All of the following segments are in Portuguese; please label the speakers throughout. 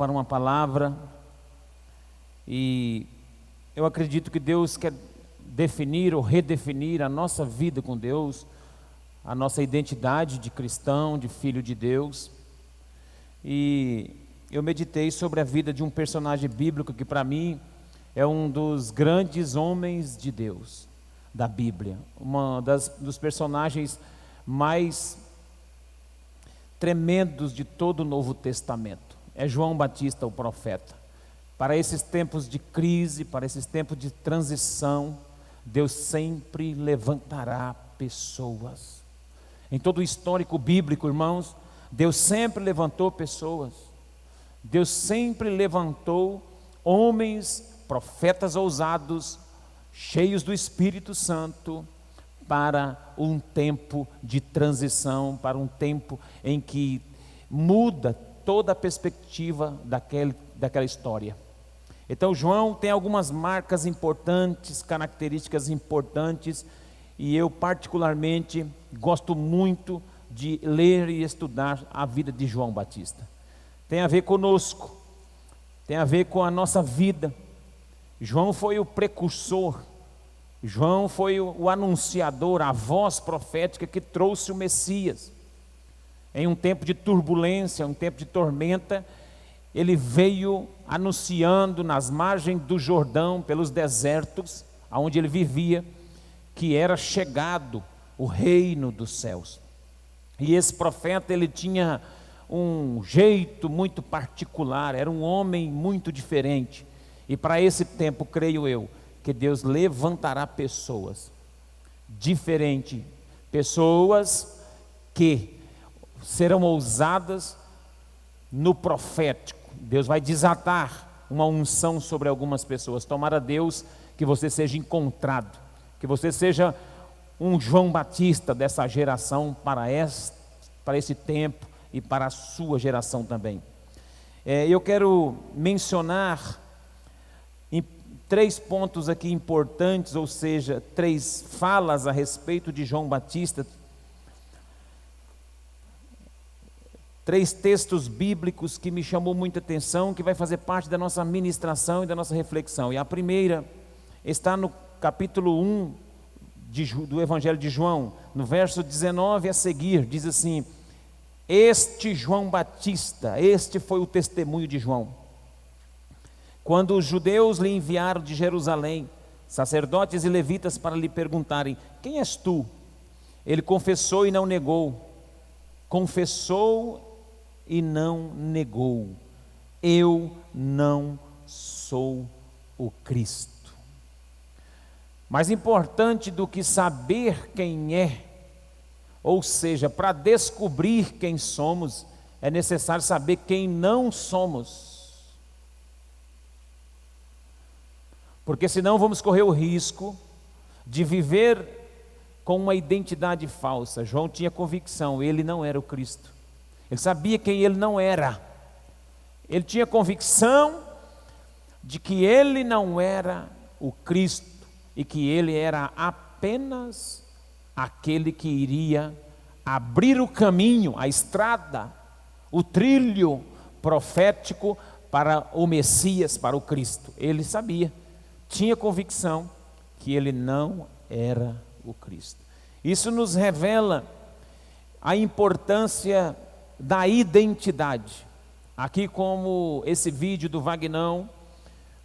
Speaker 1: Para uma palavra, e eu acredito que Deus quer definir ou redefinir a nossa vida com Deus, a nossa identidade de cristão, de filho de Deus. E eu meditei sobre a vida de um personagem bíblico que para mim é um dos grandes homens de Deus da Bíblia, dos personagens mais tremendos de todo o Novo Testamento. É João Batista, o profeta. Para esses tempos de crise, para esses tempos de transição, Deus sempre levantará pessoas. Em todo o histórico bíblico, irmãos, Deus sempre levantou pessoas. Deus sempre levantou homens, profetas ousados, cheios do Espírito Santo, para um tempo de transição, para um tempo em que muda toda a perspectiva daquela história. Então João tem algumas marcas importantes, características importantes, e eu particularmente gosto muito de ler e estudar a vida de João Batista. Tem a ver conosco, tem a ver com a nossa vida. João foi o precursor, João foi o anunciador, a voz profética que trouxe o Messias. Em um tempo de turbulência, um tempo de tormenta, ele veio anunciando nas margens do Jordão, pelos desertos, onde ele vivia, que era chegado o reino dos céus. E esse profeta, ele tinha um jeito muito particular, era um homem muito diferente. E para esse tempo, creio eu, que Deus levantará pessoas diferentes, pessoas que serão ousadas no profético. Deus vai desatar uma unção sobre algumas pessoas. Tomara Deus que você seja encontrado, que você seja um João Batista dessa geração para esse tempo e para a sua geração também. Eu quero mencionar em 3 pontos aqui importantes, ou seja, 3 falas a respeito de João Batista, 3 textos bíblicos que me chamou muita atenção, que vai fazer parte da nossa ministração e da nossa reflexão. E a primeira está no capítulo 1 do Evangelho de João, no verso 19 a seguir, diz assim: este João Batista, este foi o testemunho de João. Quando os judeus lhe enviaram de Jerusalém, sacerdotes e levitas, para lhe perguntarem: quem és tu? Ele confessou e não negou. Confessou e não negou: eu não sou o Cristo. Mais importante do que saber quem é, ou seja, para descobrir quem somos, é necessário saber quem não somos. Porque senão vamos correr o risco de viver com uma identidade falsa. João tinha convicção, ele não era o Cristo. Ele sabia quem ele não era. Ele tinha convicção de que ele não era o Cristo e que ele era apenas aquele que iria abrir o caminho, a estrada, o trilho profético para o Messias, para o Cristo. Ele sabia, tinha convicção que ele não era o Cristo. Isso nos revela a importância da identidade. Aqui, como esse vídeo do Vagnão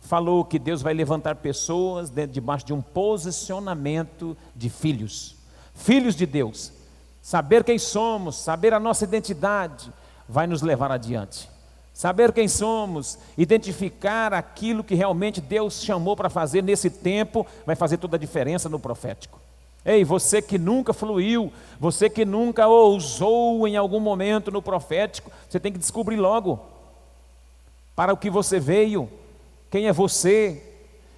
Speaker 1: falou, que Deus vai levantar pessoas debaixo de um posicionamento de filhos de Deus. Saber quem somos, saber a nossa identidade, vai nos levar adiante. Saber quem somos, identificar aquilo que realmente Deus chamou para fazer nesse tempo, vai fazer toda a diferença no profético. Ei, você que nunca fluiu, você que nunca ousou em algum momento no profético, você tem que descobrir logo para o que você veio, quem é você,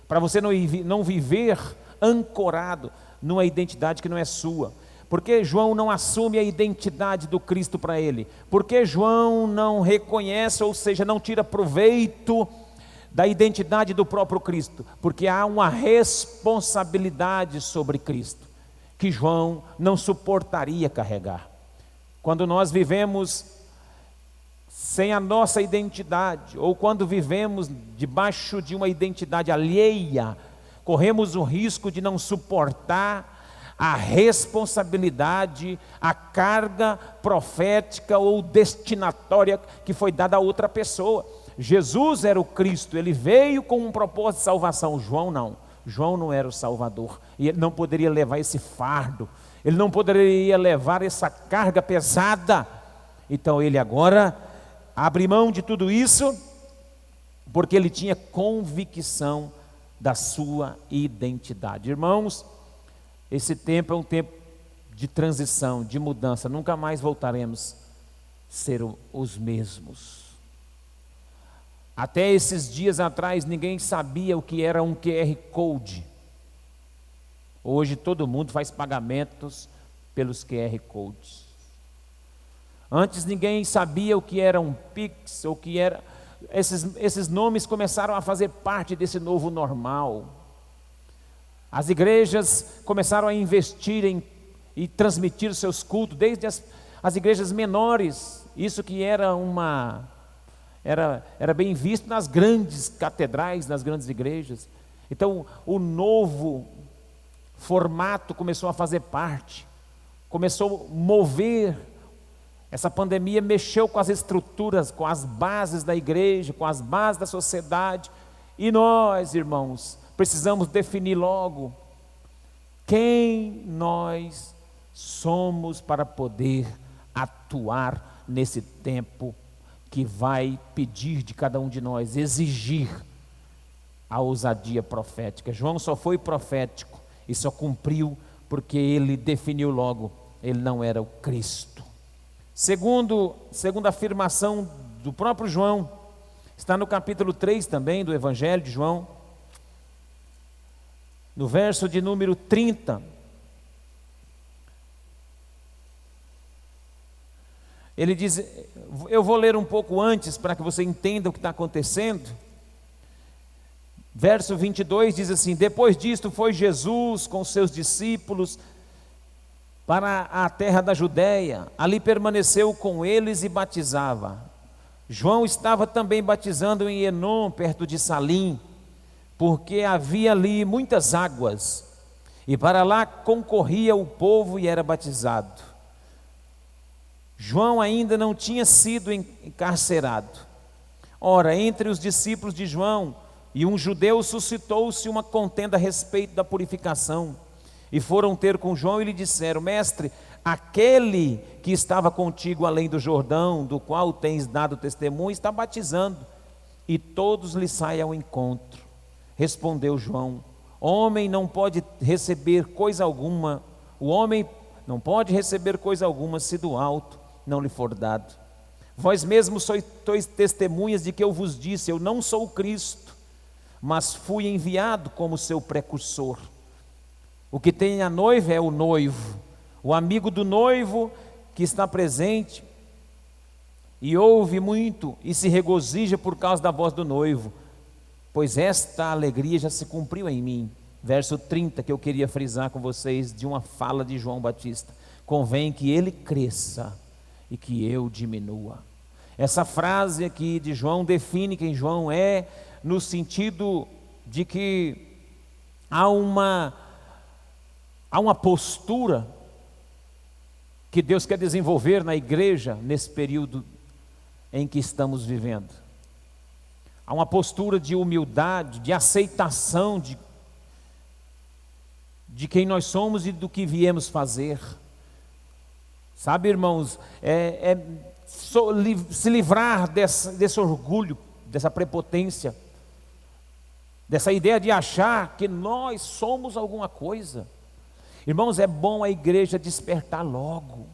Speaker 1: para você não viver ancorado numa identidade que não é sua. Por que João não assume a identidade do Cristo para ele? Por que João não reconhece, ou seja, não tira proveito da identidade do próprio Cristo? Porque há uma responsabilidade sobre Cristo que João não suportaria carregar. Quando nós vivemos sem a nossa identidade, ou quando vivemos debaixo de uma identidade alheia, corremos o risco de não suportar a responsabilidade, a carga profética ou destinatória que foi dada a outra pessoa. Jesus era o Cristo, ele veio com um propósito de salvação. João não. João não era o Salvador, e ele não poderia levar esse fardo, ele não poderia levar essa carga pesada. Então ele agora abre mão de tudo isso, porque ele tinha convicção da sua identidade. Irmãos, esse tempo é um tempo de transição, de mudança, nunca mais voltaremos a ser os mesmos. Até esses dias atrás ninguém sabia o que era um QR Code. Hoje todo mundo faz pagamentos pelos QR Codes. Antes ninguém sabia o que era um Pix, ou o que era... Esses nomes começaram a fazer parte desse novo normal. As igrejas começaram a investir e transmitir seus cultos, desde as igrejas menores. Isso que era bem visto nas grandes catedrais, nas grandes igrejas. Então o novo formato começou a fazer parte, começou a mover. Essa pandemia mexeu com as estruturas, com as bases da igreja, com as bases da sociedade. E nós, irmãos, precisamos definir logo quem nós somos para poder atuar nesse tempo que vai pedir de cada um de nós, exigir a ousadia profética. João só foi profético e só cumpriu porque ele definiu logo, ele não era o Cristo. Segunda afirmação do próprio João, está no capítulo 3 também do Evangelho de João, no verso de número 30. Ele diz, eu vou ler um pouco antes para que você entenda o que está acontecendo. Verso 22 diz assim: depois disto foi Jesus com seus discípulos para a terra da Judéia, ali permaneceu com eles e batizava. João estava também batizando em Enom, perto de Salim, porque havia ali muitas águas, e para lá concorria o povo e era batizado. João ainda não tinha sido encarcerado. Ora, entre os discípulos de João e um judeu suscitou-se uma contenda a respeito da purificação. E foram ter com João e lhe disseram: mestre, aquele que estava contigo além do Jordão, do qual tens dado testemunho, está batizando, e todos lhe saem ao encontro. Respondeu João: homem não pode receber coisa alguma, o homem não pode receber coisa alguma se do alto não lhe for dado. Vós mesmos sois testemunhas de que eu vos disse: eu não sou o Cristo, mas fui enviado como seu precursor. O que tem a noiva é o noivo, o amigo do noivo que está presente e ouve muito e se regozija por causa da voz do noivo, pois esta alegria já se cumpriu em mim. Verso 30 que eu queria frisar com vocês, de uma fala de João Batista: convém que ele cresça e que eu diminua. Essa frase aqui de João define quem João é, no sentido de que há uma postura que Deus quer desenvolver na igreja nesse período em que estamos vivendo. Há uma postura de humildade, de aceitação de quem nós somos e do que viemos fazer. Sabe, irmãos, se livrar desse orgulho, dessa prepotência, dessa ideia de achar que nós somos alguma coisa. Irmãos, é bom a igreja despertar logo,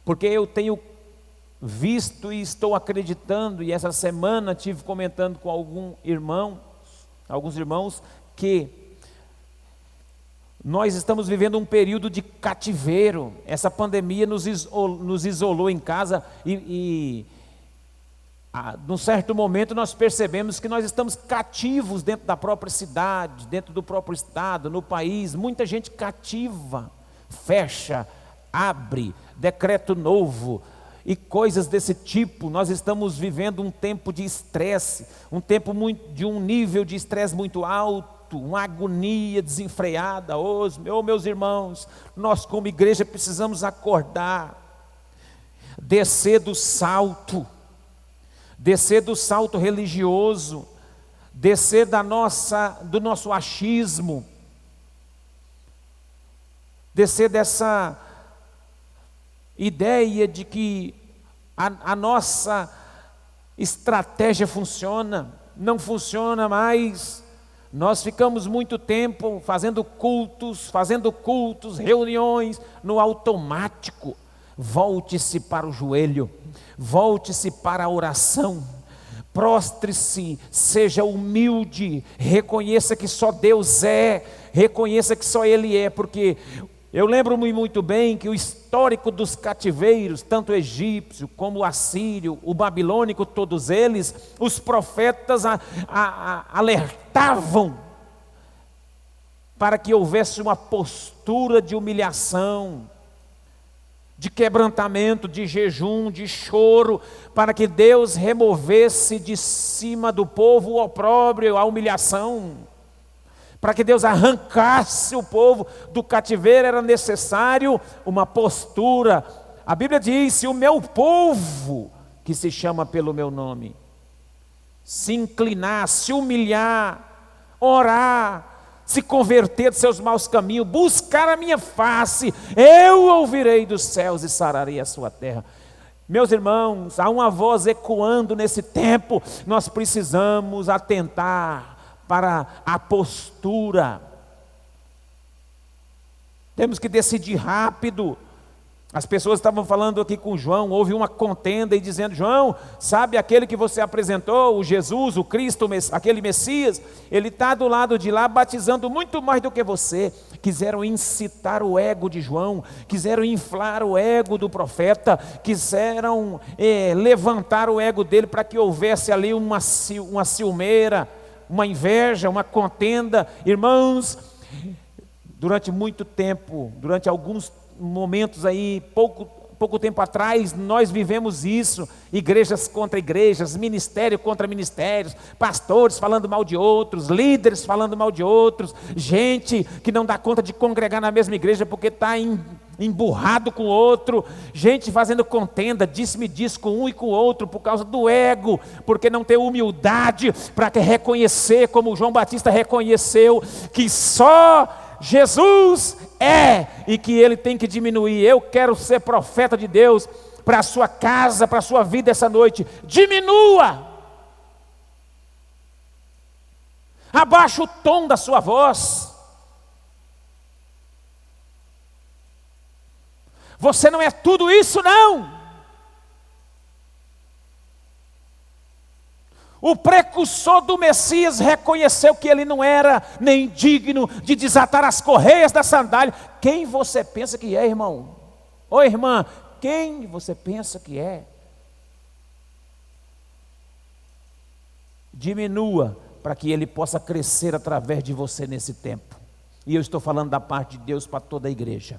Speaker 1: porque eu tenho visto e estou acreditando, e essa semana tive comentando com alguns irmãos, que nós estamos vivendo um período de cativeiro. Essa pandemia nos isolou em casa num certo momento nós percebemos que nós estamos cativos dentro da própria cidade, dentro do próprio estado, no país. Muita gente cativa, fecha, abre, decreto novo, e coisas desse tipo. Nós estamos vivendo um tempo de estresse, um tempo de um nível de estresse muito alto, uma agonia desenfreada. Meus irmãos, nós como igreja precisamos acordar, descer do salto religioso, descer do nosso achismo, descer dessa ideia de que a nossa estratégia funciona. Não funciona mais. Nós ficamos muito tempo fazendo cultos, reuniões no automático. Volte-se para o joelho, volte-se para a oração, prostre-se, seja humilde, reconheça que só Deus é, reconheça que só Ele é, porque eu lembro-me muito bem que o histórico dos cativeiros, tanto o egípcio como o assírio, o babilônico, todos eles, os profetas alertavam para que houvesse uma postura de humilhação, de quebrantamento, de jejum, de choro, para que Deus removesse de cima do povo o opróbrio, a humilhação. Para que Deus arrancasse o povo do cativeiro, era necessário uma postura. A Bíblia diz: se o meu povo, que se chama pelo meu nome, se inclinar, se humilhar, orar, se converter de seus maus caminhos, buscar a minha face, eu ouvirei dos céus e sararei a sua terra. Meus irmãos, há uma voz ecoando nesse tempo. Nós precisamos atentar para a postura. Temos que decidir rápido. As pessoas estavam falando aqui com João, houve uma contenda e dizendo: João, sabe aquele que você apresentou, o Jesus, o Cristo, aquele Messias, ele está do lado de lá batizando muito mais do que você. Quiseram incitar o ego de João, quiseram inflar o ego do profeta, quiseram levantar o ego dele para que houvesse ali uma ciumeira, uma inveja, uma contenda. Irmãos, durante muito tempo, durante alguns momentos aí, pouco tempo atrás, nós vivemos isso, igrejas contra igrejas, ministério contra ministérios, pastores falando mal de outros, líderes falando mal de outros, gente que não dá conta de congregar na mesma igreja porque está emburrado com o outro, gente fazendo contenda, disse-me diz com um e com o outro, por causa do ego, porque não tem humildade para reconhecer, como João Batista reconheceu, que só Jesus é, e que ele tem que diminuir. Eu quero ser profeta de Deus para a sua casa, para a sua vida essa noite. Diminua, abaixa o tom da sua voz. Você não é tudo isso, não. O precursor do Messias reconheceu que ele não era nem digno de desatar as correias da sandália. Quem você pensa que é, irmão? Ô irmã, quem você pensa que é? Diminua para que ele possa crescer através de você nesse tempo. E eu estou falando da parte de Deus para toda a igreja.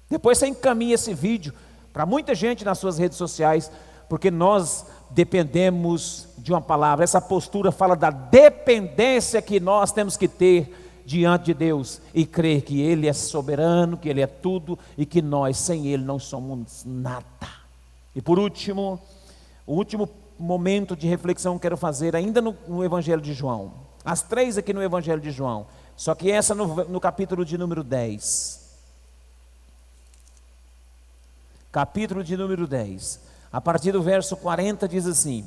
Speaker 1: Depois você encaminha esse vídeo para muita gente nas suas redes sociais, porque nós dependemos de uma palavra. Essa postura fala da dependência que nós temos que ter diante de Deus e crer que Ele é soberano, que Ele é tudo e que nós sem Ele não somos nada. E por último, o último momento de reflexão que quero fazer ainda no Evangelho de João. As três aqui no Evangelho de João, só que essa no capítulo de número 10. Capítulo de número 10, a partir do verso 40 diz assim,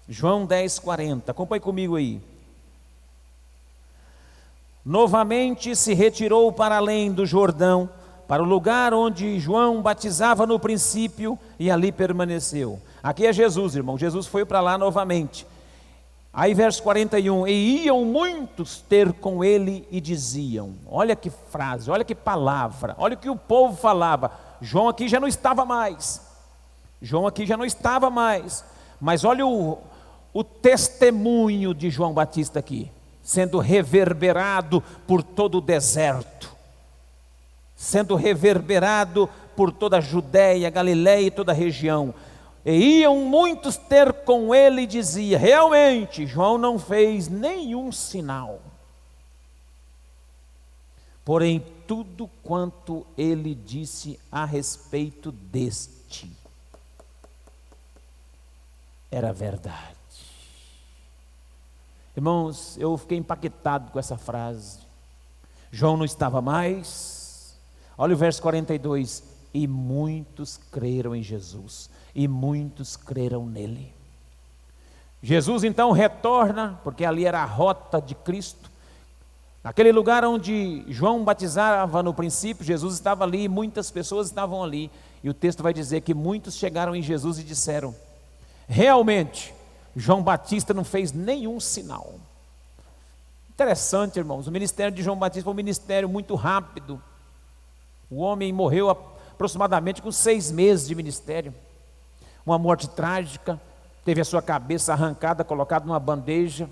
Speaker 1: João 10, 40, acompanhe comigo aí. Novamente se retirou para além do Jordão, para o lugar onde João batizava no princípio, e ali permaneceu. Aqui é Jesus, irmão, Jesus foi para lá novamente. Aí verso 41, e iam muitos ter com ele e diziam, olha que frase, olha que palavra, olha o que o povo falava. João aqui já não estava mais, mas olha o testemunho de João Batista aqui, sendo reverberado por todo o deserto, sendo reverberado por toda a Judéia, Galiléia e toda a região. E iam muitos ter com ele e dizia: realmente, João não fez nenhum sinal. Porém, tudo quanto ele disse a respeito deste era verdade. Irmãos, eu fiquei impactado com essa frase. João não estava mais. Olha o verso 42. E muitos creram em Jesus. E muitos creram nele. Jesus então retorna, porque ali era a rota de Cristo. Naquele lugar onde João batizava no princípio, Jesus estava ali e muitas pessoas estavam ali. E o texto vai dizer que muitos chegaram em Jesus e disseram: realmente, João Batista não fez nenhum sinal. Interessante, irmãos, o ministério de João Batista foi um ministério muito rápido. O homem morreu aproximadamente com 6 meses de ministério. Uma morte trágica, teve a sua cabeça arrancada, colocada numa bandeja,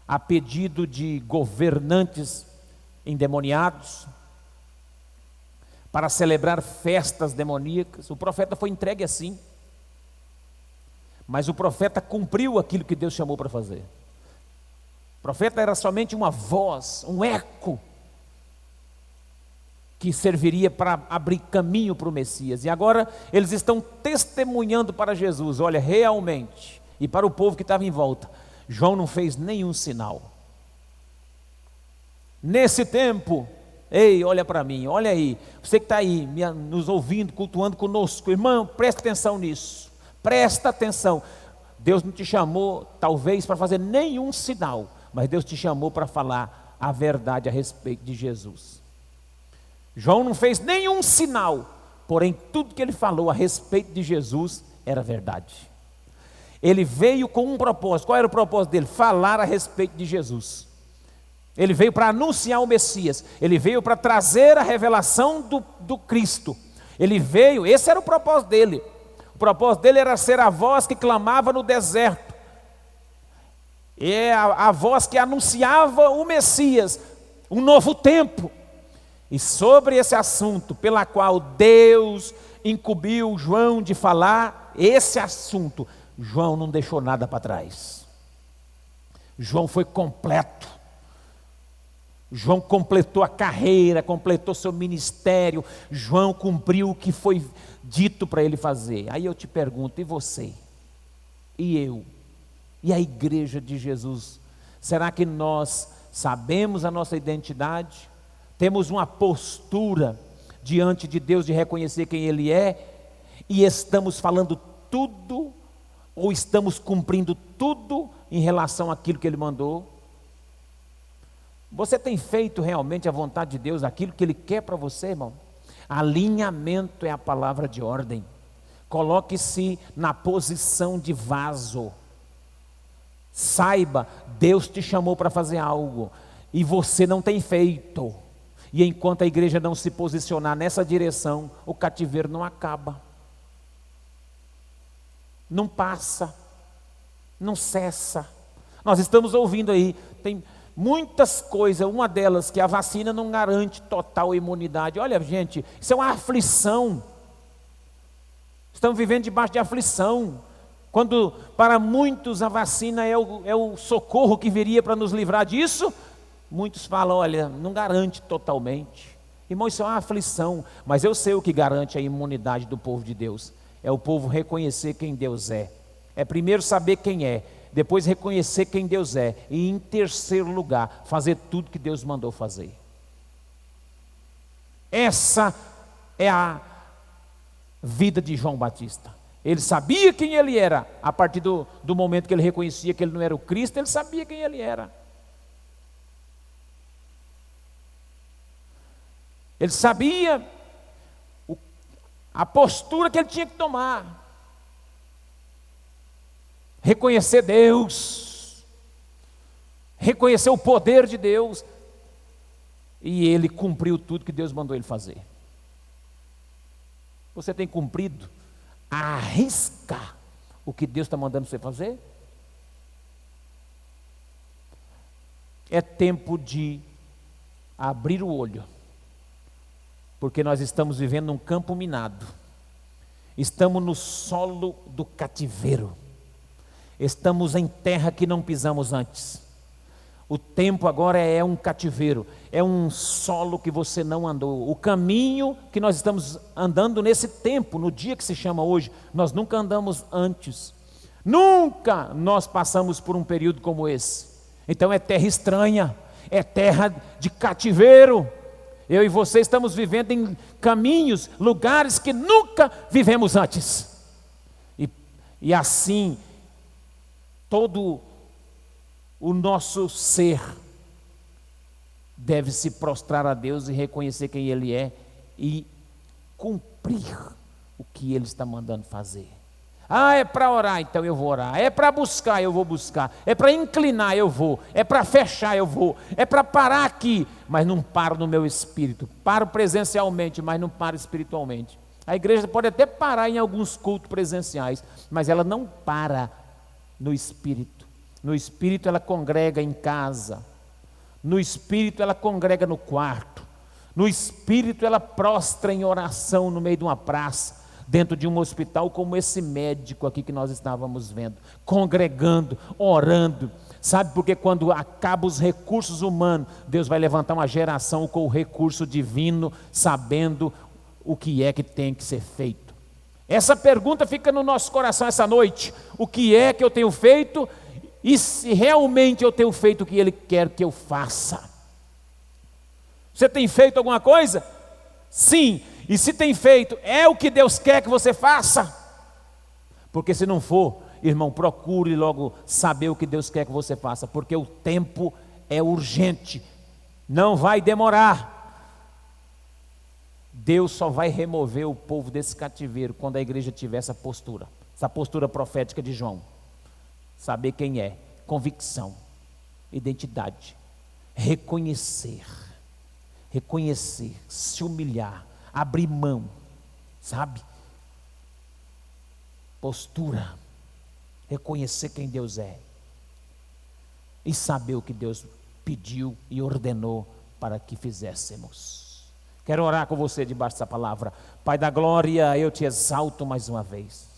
Speaker 1: a pedido de governantes endemoniados, para celebrar festas demoníacas. O profeta foi entregue assim. Mas o profeta cumpriu aquilo que Deus chamou para fazer. O profeta era somente uma voz, um eco, que serviria para abrir caminho para o Messias. E agora eles estão testemunhando para Jesus: olha, realmente, e para o povo que estava em volta, João não fez nenhum sinal. Nesse tempo, ei, olha para mim, olha aí, você que está aí nos ouvindo, cultuando conosco, irmão, presta atenção nisso, presta atenção. Deus não te chamou talvez para fazer nenhum sinal, mas Deus te chamou para falar a verdade a respeito de Jesus. João não fez nenhum sinal, porém tudo que ele falou a respeito de Jesus era verdade. Ele veio com um propósito. Qual era o propósito dele? Falar a respeito de Jesus. Ele veio para anunciar o Messias. Ele veio para trazer a revelação do Cristo. Ele veio, esse era o propósito dele. O propósito dele era ser a voz que clamava no deserto. É a voz que anunciava o Messias, um novo tempo. E sobre esse assunto, pela qual Deus incumbiu João de falar, esse assunto, João não deixou nada para trás. João foi completo. João completou a carreira, completou seu ministério. João cumpriu o que foi dito para ele fazer. Aí eu te pergunto, e você? E eu? E a igreja de Jesus? Será que nós sabemos a nossa identidade? Temos uma postura diante de Deus de reconhecer quem Ele é? E estamos falando tudo, ou estamos cumprindo tudo em relação àquilo que Ele mandou? Você tem feito realmente a vontade de Deus, aquilo que Ele quer para você, irmão? Alinhamento é a palavra de ordem. Coloque-se na posição de vaso. Saiba, Deus te chamou para fazer algo e você não tem feito. E enquanto a igreja não se posicionar nessa direção, o cativeiro não acaba, não passa, não cessa. Nós estamos ouvindo aí, tem muitas coisas, uma delas que a vacina não garante total imunidade. Olha, gente, isso é uma aflição. Estamos vivendo debaixo de aflição. Quando para muitos a vacina é o socorro que viria para nos livrar disso, muitos falam, olha, não garante totalmente. Irmão, isso é uma aflição, mas eu sei o que garante a imunidade do povo de Deus. É o povo reconhecer quem Deus é. É primeiro saber quem é, depois reconhecer quem Deus é, e em terceiro lugar, fazer tudo que Deus mandou fazer. Essa é a vida de João Batista. Ele sabia quem ele era. A partir do momento que ele reconhecia que ele não era o Cristo, ele sabia quem ele era. Ele sabia a postura que ele tinha que tomar. Reconhecer Deus, reconhecer o poder de Deus, e ele cumpriu tudo que Deus mandou ele fazer. Você tem cumprido a risca o que Deus está mandando você fazer? É tempo de abrir o olho porque nós estamos vivendo num campo minado, estamos no solo do cativeiro, estamos em terra que não pisamos antes. O tempo agora é um cativeiro, é um solo que você não andou. O caminho que nós estamos andando nesse tempo, no dia que se chama hoje, nós nunca andamos antes. Nunca nós passamos por um período como esse. Então é terra estranha, é terra de cativeiro. Eu e você estamos vivendo em caminhos, lugares que nunca vivemos antes. E assim, todo o nosso ser deve se prostrar a Deus e reconhecer quem Ele é e cumprir o que Ele está mandando fazer. Ah, é para orar, então eu vou orar. É para buscar, eu vou buscar. É para inclinar, eu vou. É para fechar, eu vou. É para parar aqui, mas não paro no meu espírito. Paro presencialmente, mas não paro espiritualmente. A igreja pode até parar em alguns cultos presenciais, mas ela não para no espírito. No espírito ela congrega em casa. No espírito ela congrega no quarto. No espírito ela prostra em oração no meio de uma praça, dentro de um hospital como esse médico aqui que nós estávamos vendo, congregando, orando. Sabe, porque quando acabam os recursos humanos, Deus vai levantar uma geração com o recurso divino, sabendo o que é que tem que ser feito. Essa pergunta fica no nosso coração essa noite: o que é que eu tenho feito e se realmente eu tenho feito o que Ele quer que eu faça? Você tem feito alguma coisa? Sim. E se tem feito, é o que Deus quer que você faça? Porque se não for, irmão, procure logo saber o que Deus quer que você faça, porque o tempo é urgente, não vai demorar. Deus só vai remover o povo desse cativeiro quando a igreja tiver essa postura profética de João. Saber quem é, convicção, identidade, reconhecer, se humilhar, abrir mão, sabe? Postura, reconhecer quem Deus é e saber o que Deus pediu e ordenou para que fizéssemos. Quero orar com você debaixo dessa palavra. Pai da glória, eu te exalto mais uma vez.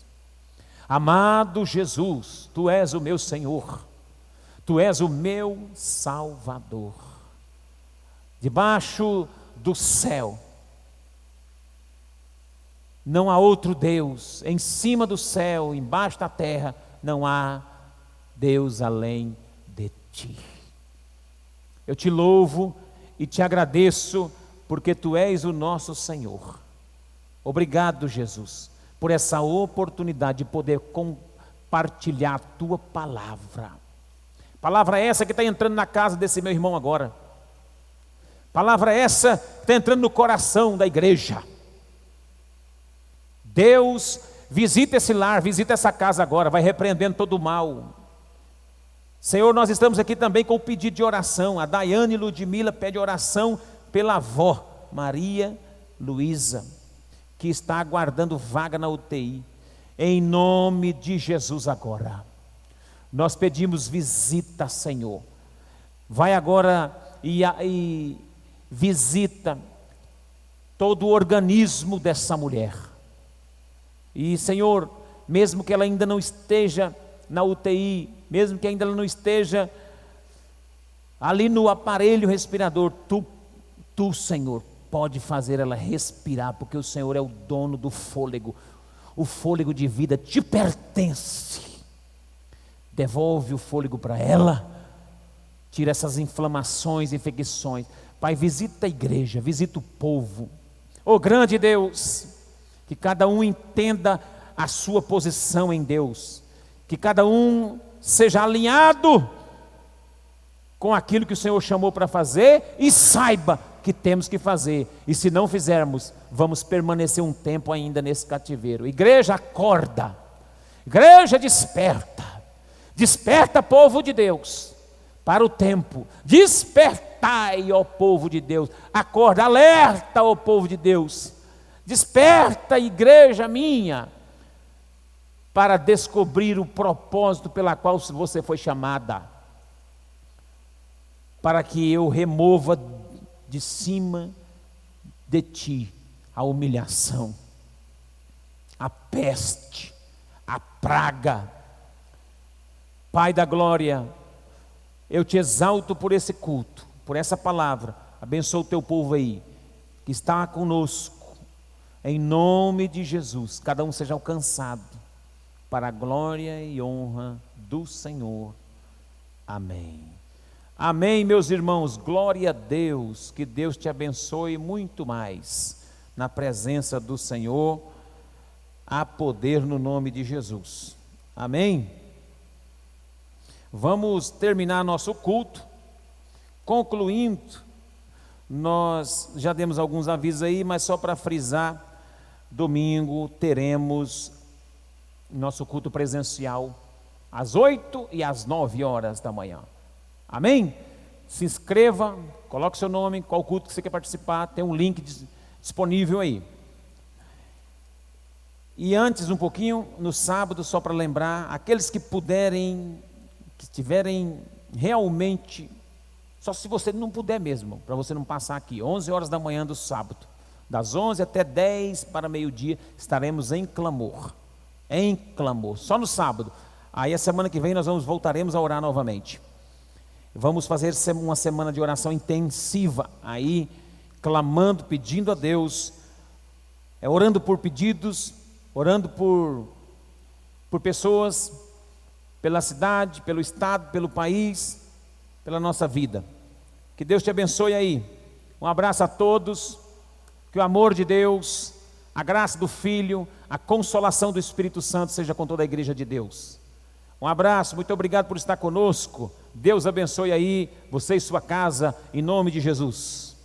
Speaker 1: Amado Jesus, Tu és o meu Senhor, Tu és o meu Salvador. Debaixo do céu não há outro Deus, em cima do céu, embaixo da terra, não há Deus além de Ti. Eu te louvo e te agradeço, porque Tu és o nosso Senhor. Obrigado, Jesus, por essa oportunidade de poder compartilhar a Tua palavra. Palavra essa que está entrando na casa desse meu irmão agora. Palavra essa que está entrando no coração da igreja. Deus, visita esse lar, visita essa casa agora, vai repreendendo todo o mal. Senhor, nós estamos aqui também com o pedido de oração. A Daiane Ludmila pede oração pela avó, Maria Luísa, que está aguardando vaga na UTI. Em nome de Jesus agora, nós pedimos visita, Senhor. Vai agora e visita todo o organismo dessa mulher. E, Senhor, mesmo que ela ainda não esteja na UTI, mesmo que ainda ela não esteja ali no aparelho respirador, Tu, Senhor, pode fazer ela respirar, porque o Senhor é o dono do fôlego. O fôlego de vida te pertence. Devolve o fôlego para ela, tira essas inflamações, infecções. Pai, visita a igreja, visita o povo. Ó grande Deus, que cada um entenda a sua posição em Deus, que cada um seja alinhado com aquilo que o Senhor chamou para fazer e saiba que temos que fazer, e se não fizermos, vamos permanecer um tempo ainda nesse cativeiro. Igreja, acorda, igreja, desperta, povo de Deus, para o tempo. Despertai, ó povo de Deus, acorda, alerta, ó povo de Deus. Desperta, igreja minha, para descobrir o propósito pela qual você foi chamada, de ti a humilhação, a peste, a praga. Pai da glória, eu te exalto por esse culto, por essa palavra. Abençoa o teu povo aí, que está conosco, em nome de Jesus. Cada um seja alcançado, para a glória e honra do Senhor. Amém. Amém, meus irmãos, glória a Deus, que Deus te abençoe muito mais, na presença do Senhor, há poder no nome de Jesus. Amém? Vamos terminar nosso culto, concluindo, nós já demos alguns avisos aí, mas só para frisar, domingo teremos nosso culto presencial, às 8 e às 9 horas da manhã. Amém? Se inscreva, coloque seu nome, qual culto que você quer participar, tem um link disponível aí. E antes um pouquinho, no sábado, só para lembrar, aqueles que puderem, que estiverem realmente, só se você não puder mesmo, para você não passar aqui, 11 horas da manhã do sábado, das 11 até 10 para meio-dia, estaremos em clamor, só no sábado. Aí a semana que vem nós voltaremos a orar novamente. Vamos fazer uma semana de oração intensiva aí, clamando, pedindo a Deus, orando por pedidos, orando por pessoas, pela cidade, pelo estado, pelo país, pela nossa vida. Que Deus te abençoe aí. Um abraço a todos, que o amor de Deus, a graça do Filho, a consolação do Espírito Santo seja com toda a igreja de Deus. Um abraço, muito obrigado por estar conosco. Deus abençoe aí, você e sua casa, em nome de Jesus.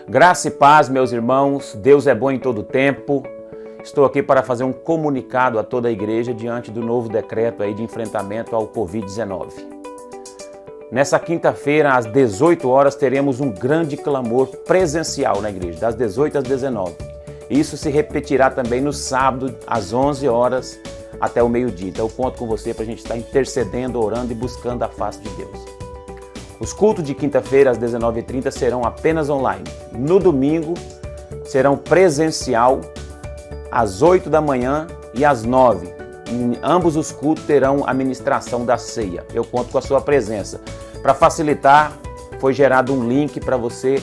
Speaker 2: Graça e paz, meus irmãos, Deus é bom em todo tempo. Estou aqui para fazer um comunicado a toda a igreja diante do novo decreto aí de enfrentamento ao Covid-19. Nessa quinta-feira, às 18 horas, teremos um grande clamor presencial na igreja, das 18 às 19. Isso se repetirá também no sábado, às 11 horas, até o meio-dia. Então eu conto com você para a gente estar intercedendo, orando e buscando a face de Deus. Os cultos de quinta-feira, às 19h30, serão apenas online. No domingo, serão presencial, às 8 da manhã e às 9. Em ambos os cultos terão a ministração da ceia. Eu conto com a sua presença. Para facilitar, foi gerado um link para você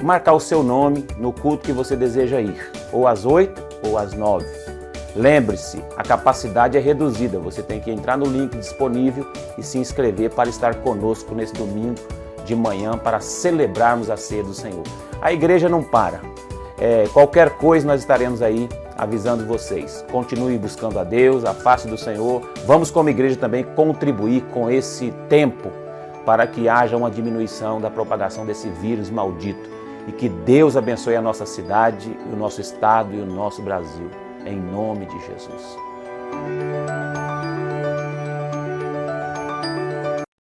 Speaker 2: marcar o seu nome no culto que você deseja ir, ou às 8 ou às 9. Lembre-se, a capacidade é reduzida. Você tem que entrar no link disponível e se inscrever para estar conosco nesse domingo de manhã para celebrarmos a ceia do Senhor. A igreja não para. Qualquer coisa nós estaremos aí avisando vocês. Continue buscando a Deus, a face do Senhor. Vamos como igreja também contribuir com esse tempo para que haja uma diminuição da propagação desse vírus maldito. E que Deus abençoe a nossa cidade, o nosso estado e o nosso Brasil. Em nome de Jesus.